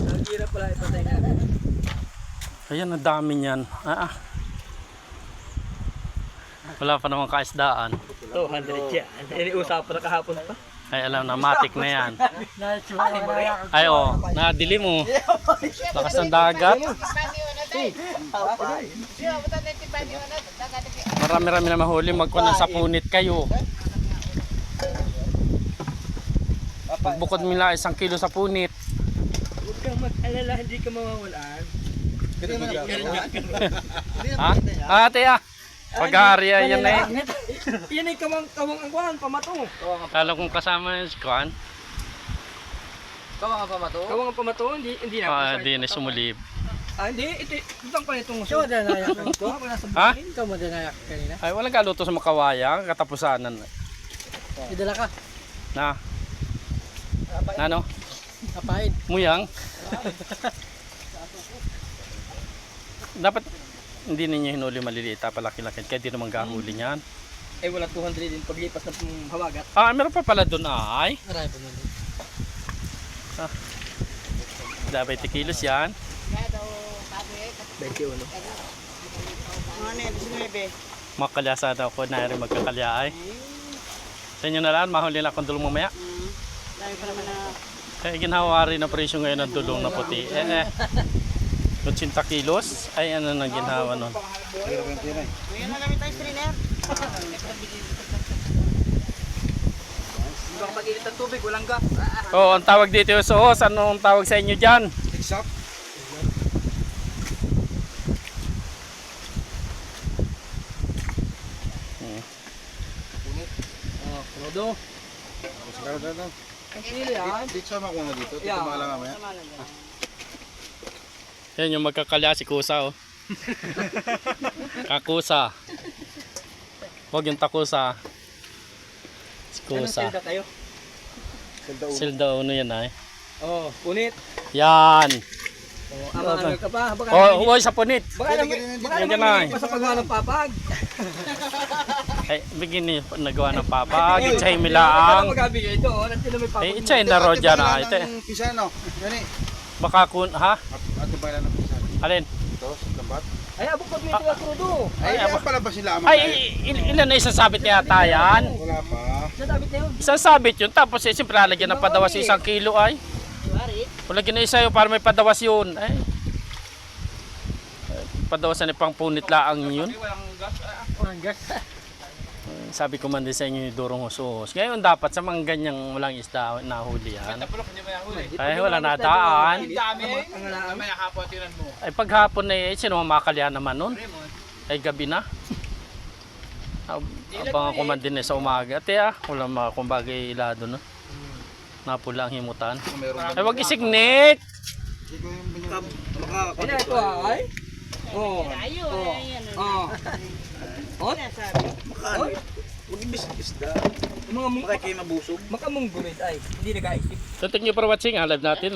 Ang hirap pala ipatay natin. Ayan, ang dami niyan. Wala pa namang kaisdaan. 200 yan. Iniusapan na kahapon pa. Ay, alam na, matik na yan. Ay, nadili mo. Lakas ng dagat. Marami-rami na mahuli. Magkuha ng sapunit kayo. Bukod nila 1 kilo sapunit. Huwag kang mag-alala, hindi ka mawawalaan. Ha? Ate pag-hari yan na eh. Yan ay kawang ang kuhan, pamato. Kala kong kasama yung squan. Kawang ang pamato? Kawang ang pamato, hindi na. Hindi na sumulib. Hindi, itang pa itong muso. Ikaw madanayak ito? Ha? Ikaw madanayak kanina? Ay, walang kaluto sa makawaya. Katapusanan. Idala ka. Na? Ano? Kapain. Muyang? Dapat hindi ninyo hinuli maliliit, palaki-laki. Kaya di naman gahuli niyan. Eh wala 200 din paglipas ng hawagat. Meron pa pala doon ay. Marami pa nun. Dapat 20 kilos yan. 21. Makalyasa daw ko na rin magkakalya ay. Sa inyo na lang, mahuli na akong dulong mamaya. Dami pa naman na... Kaya ginawa rin ang presyo ngayon ng dulong na puti. 80 kilos. Ay, ano nang ginawa nun? Ngayon na namin tayo strainer. Hindi bang mag-init ng tubig, walang gas. Oo, ang tawag dito yung soos. Anong tawag sa inyo dyan? Exact. Rodo. Sigaro na. Ang sili yan. Dito sa makuha dito. Dito Yeah. maalam mamaya. Yan yung magkakalya si Kusa, oh. Kakusa. Huwag yung takusa. Si Anong Kusa. silda tayo? Silda uno yan ay. Oo, punit. Yan. Ama ka pa. Baka Huwag sa punit. Baka Yan naman na, hindi pa sa paggawa ng papag. Ay, bigyan niyo nagawa ng papa. Itsay Ano milaang. magabigay ito? Nandiyan na may papag. Itsay na ro dyan ah. Ito. Pisano. Gani. Baka kun, ha? Ato ba lang ng pisano? Alin? Ito, lambat. Ay, abot pag may tiwa krudo. Ay, ano pala ba sila? Ay, ilan na isasabit yata yan? Wala pa. Nadabit na yun. Isasabit yun. Tapos siyempre lalagyan ng padawas 1 kilo ay. Lagyan na isa yun para may padawas yun. Ay. Padawasan ni pang punit laang yun. Walang gas. Sabi ko man din sa inyo yung durong husos. Ngayon dapat sa mga ganyang walang isda nahuli yan. Ay wala na daan. Ay paghapon na sino makalya naman nun? Ay gabi na. Abang ako man din sa umaga. Wala makumbagay ilado no. Napula ang himutan. Ay wag isignik! Ano ito ay? Oo. Oo. On? Huwag isda. Mga Baka kayo mabusog. makamong gulid ay. Hindi nag-aisip. So thank you for watching. Live natin.